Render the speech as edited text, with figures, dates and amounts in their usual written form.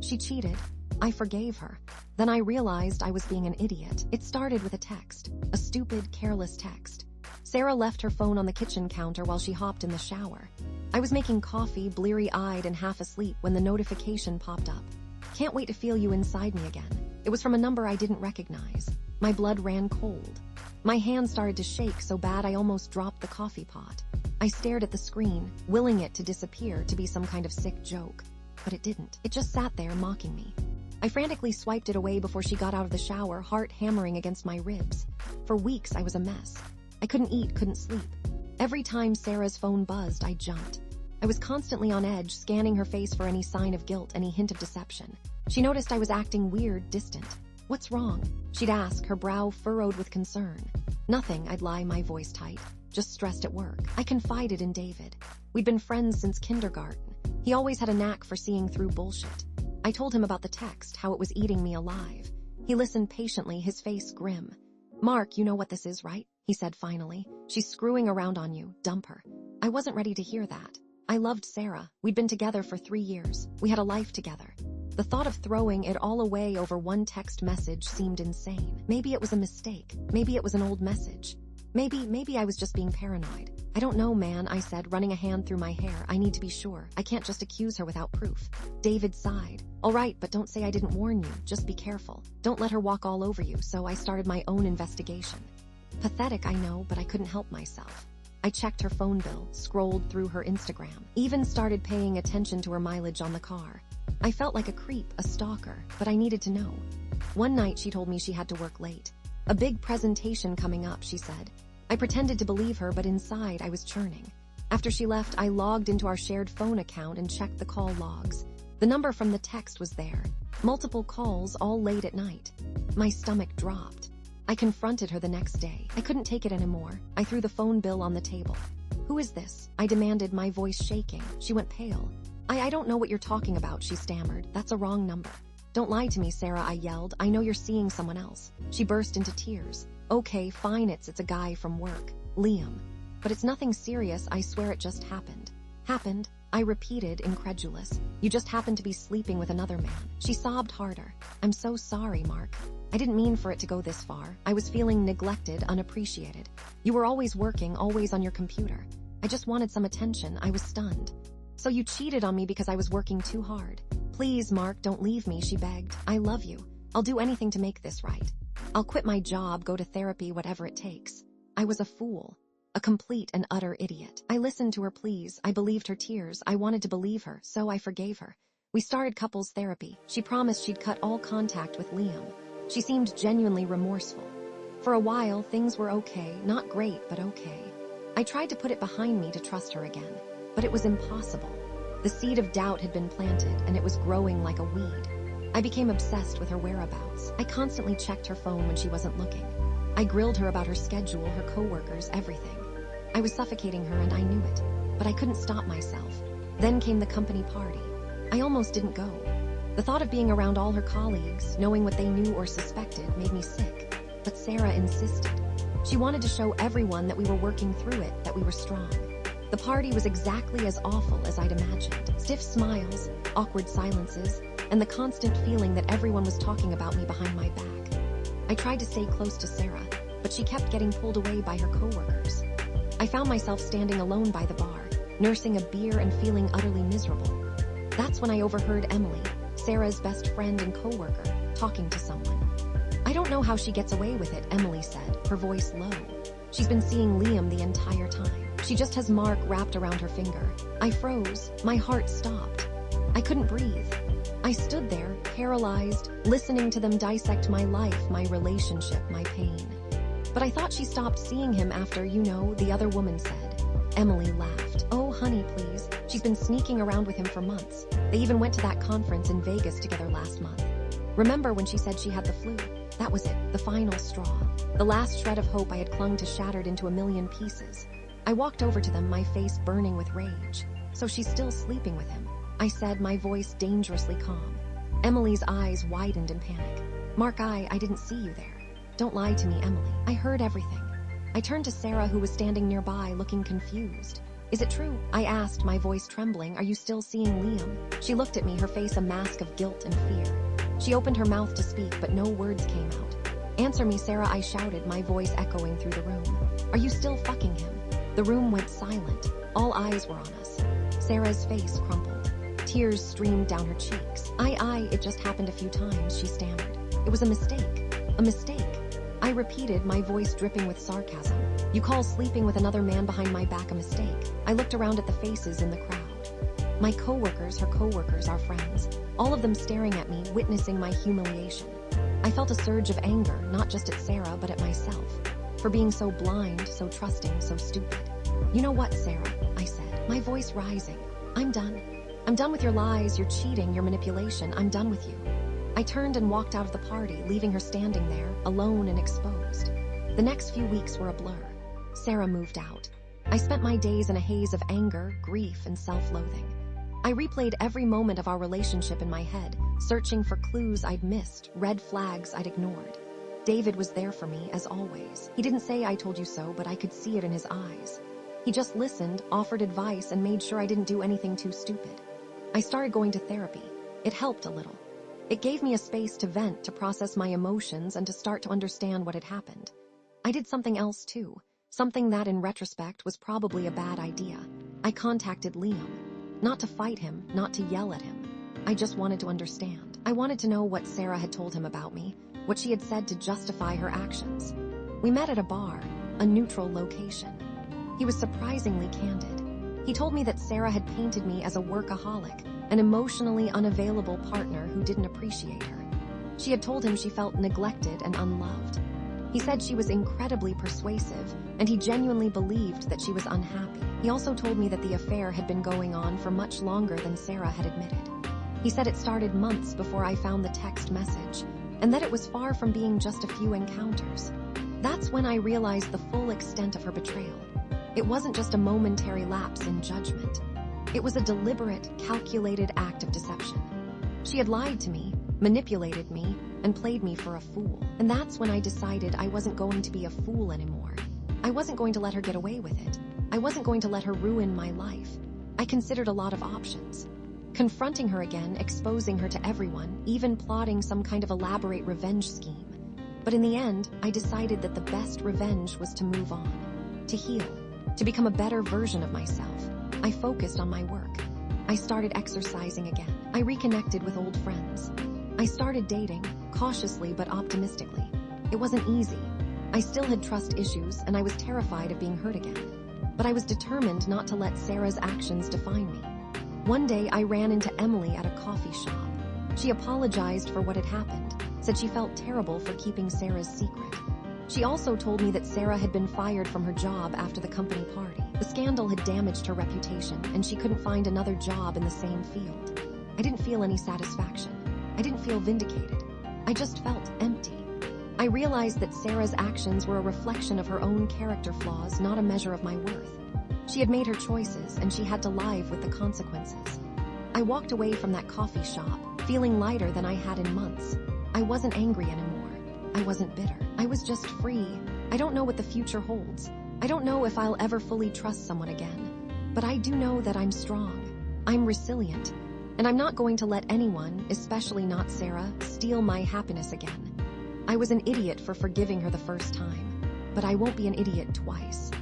She cheated. I forgave her. Then I realized I was being an idiot. It started with a text. A stupid, careless text. Sarah left her phone on the kitchen counter while she hopped in the shower. I was making coffee, bleary-eyed and half asleep when the notification popped up. Can't wait to feel you inside me again. It was from a number I didn't recognize. My blood ran cold. My hand started to shake so bad I almost dropped the coffee pot. I stared at the screen, willing it to disappear, to be some kind of sick joke. But it didn't. It just sat there mocking me. I frantically swiped it away before she got out of the shower, heart hammering against my ribs. For weeks I was a mess. I couldn't eat, couldn't sleep. Every time Sarah's phone buzzed, I jumped. I was constantly on edge, scanning her face for any sign of guilt, any hint of deception. She noticed I was acting weird, distant. "What's wrong?" she'd ask, her brow furrowed with concern. "Nothing," I'd lie, my voice tight. "Just stressed at work." I confided in David. We'd been friends since kindergarten. He always had a knack for seeing through bullshit. I told him about the text, how it was eating me alive. He listened patiently, his face grim. "Mark, you know what this is, right?" he said finally. "She's screwing around on you. Dump her." I wasn't ready to hear that. I loved Sarah. We'd been together for 3 years. We had a life together. The thought of throwing it all away over one text message seemed insane. Maybe it was a mistake. Maybe it was an old message. Maybe I was just being paranoid. "I don't know, man," I said, running a hand through my hair. "I need to be sure. I can't just accuse her without proof." David sighed. "All right, but don't say I didn't warn you. Just be careful. Don't let her walk all over you." So I started my own investigation. Pathetic, I know, but I couldn't help myself. I checked her phone bill, scrolled through her Instagram, even started paying attention to her mileage on the car. I felt like a creep, a stalker, but I needed to know. One night she told me she had to work late. A big presentation coming up, she said. I pretended to believe her, but inside I was churning. After she left, I logged into our shared phone account and checked the call logs. The number from the text was there. Multiple calls, all late at night. My stomach dropped. I confronted her the next day. I couldn't take it anymore. I threw the phone bill on the table. "Who is this?" I demanded, my voice shaking. She went pale. I don't know what you're talking about," she stammered. "That's a wrong number." "Don't lie to me, Sarah," I yelled. "I know you're seeing someone else." She burst into tears. "Okay, fine, it's a guy from work. Liam. But it's nothing serious, I swear it just happened." "Happened?" I repeated, incredulous. "You just happened to be sleeping with another man." She sobbed harder. "I'm so sorry, Mark. I didn't mean for it to go this far. I was feeling neglected, unappreciated. You were always working, always on your computer. I just wanted some attention. I was stunned." "So you cheated on me because I was working too hard." "Please, Mark, don't leave me," she begged. "I love you. I'll do anything to make this right. I'll quit my job, go to therapy, whatever it takes." I was a fool. A complete and utter idiot. I listened to her pleas. I believed her tears. I wanted to believe her, so I forgave her. We started couples therapy. She promised she'd cut all contact with Liam. She seemed genuinely remorseful. For a while, things were okay. Not great, but okay. I tried to put it behind me to trust her again, but it was impossible. The seed of doubt had been planted, and it was growing like a weed. I became obsessed with her whereabouts. I constantly checked her phone when she wasn't looking. I grilled her about her schedule, her coworkers, everything. I was suffocating her, and I knew it, but I couldn't stop myself. Then came the company party. I almost didn't go. The thought of being around all her colleagues, knowing what they knew or suspected, made me sick. But Sarah insisted. She wanted to show everyone that we were working through it, that we were strong. The party was exactly as awful as I'd imagined. Stiff smiles, awkward silences, and the constant feeling that everyone was talking about me behind my back. I tried to stay close to Sarah, but she kept getting pulled away by her coworkers. I found myself standing alone by the bar, nursing a beer and feeling utterly miserable. That's when I overheard Emily, Sarah's best friend and coworker, talking to someone. "I don't know how she gets away with it," Emily said, her voice low. "She's been seeing Liam the entire time. She just has Mark wrapped around her finger." I froze. My heart stopped. I couldn't breathe. I stood there, paralyzed, listening to them dissect my life, my relationship, my pain. But I thought she stopped seeing him after, the other woman said. Emily laughed. "Oh, honey, please. She's been sneaking around with him for months. They even went to that conference in Vegas together last month. Remember when she said she had the flu? That was it, the final straw. The last shred of hope I had clung to shattered into a million pieces. I walked over to them, my face burning with rage. "So she's still sleeping with him," I said, my voice dangerously calm. Emily's eyes widened in panic. "Mark, I didn't see you there. Don't lie to me, Emily. I heard everything." I turned to Sarah, who was standing nearby, looking confused. Is it true? I asked, my voice trembling. Are you still seeing Liam? She looked at me, her face a mask of guilt and fear. She opened her mouth to speak, but no words came out. Answer me, Sarah, I shouted, my voice echoing through the room. Are you still fucking him? The room went silent. All eyes were on us. Sarah's face crumpled. Tears streamed down her cheeks. It just happened a few times, she stammered. It was a mistake. A mistake. I repeated, my voice dripping with sarcasm. You call sleeping with another man behind my back a mistake? I looked around at the faces in the crowd. My coworkers, her coworkers, our friends. All of them staring at me, witnessing my humiliation. I felt a surge of anger, not just at Sarah, but at myself. For being so blind, so trusting, so stupid. You know what, Sarah? I said, my voice rising. I'm done. I'm done with your lies, your cheating, your manipulation. I'm done with you. I turned and walked out of the party, leaving her standing there, alone and exposed. The next few weeks were a blur. Sarah moved out. I spent my days in a haze of anger, grief, and self-loathing. I replayed every moment of our relationship in my head, searching for clues I'd missed, red flags I'd ignored. David was there for me, as always. He didn't say I told you so, but I could see it in his eyes. He just listened, offered advice, and made sure I didn't do anything too stupid. I started going to therapy. It helped a little. It gave me a space to vent, to process my emotions, and to start to understand what had happened. I did something else too, something that in retrospect was probably a bad idea. I contacted Liam. Not to fight him, not to yell at him. I just wanted to understand. I wanted to know what Sarah had told him about me, what she had said to justify her actions. We met at a bar, a neutral location. He was surprisingly candid. He told me that Sarah had painted me as a workaholic, an emotionally unavailable partner who didn't appreciate her. She had told him she felt neglected and unloved. He said she was incredibly persuasive, and he genuinely believed that she was unhappy. He also told me that the affair had been going on for much longer than Sarah had admitted. He said it started months before I found the text message, and that it was far from being just a few encounters. That's when I realized the full extent of her betrayal. It wasn't just a momentary lapse in judgment. It was a deliberate, calculated act of deception. She had lied to me, manipulated me, and played me for a fool. And that's when I decided I wasn't going to be a fool anymore. I wasn't going to let her get away with it. I wasn't going to let her ruin my life. I considered a lot of options. Confronting her again, exposing her to everyone, even plotting some kind of elaborate revenge scheme. But in the end, I decided that the best revenge was to move on, to heal, to become a better version of myself. I focused on my work. I started exercising again. I reconnected with old friends. I started dating, cautiously but optimistically. It wasn't easy. I still had trust issues, and I was terrified of being hurt again. But I was determined not to let Sarah's actions define me. One day, I ran into Emily at a coffee shop. She apologized for what had happened, said she felt terrible for keeping Sarah's secret. She also told me that Sarah had been fired from her job after the company party. The scandal had damaged her reputation, and she couldn't find another job in the same field. I didn't feel any satisfaction. I didn't feel vindicated. I just felt empty. I realized that Sarah's actions were a reflection of her own character flaws, not a measure of my worth. She had made her choices, and she had to live with the consequences. I walked away from that coffee shop, feeling lighter than I had in months. I wasn't angry anymore. I wasn't bitter. I was just free. I don't know what the future holds. I don't know if I'll ever fully trust someone again. But I do know that I'm strong. I'm resilient. And I'm not going to let anyone, especially not Sarah, steal my happiness again. I was an idiot for forgiving her the first time, but I won't be an idiot twice.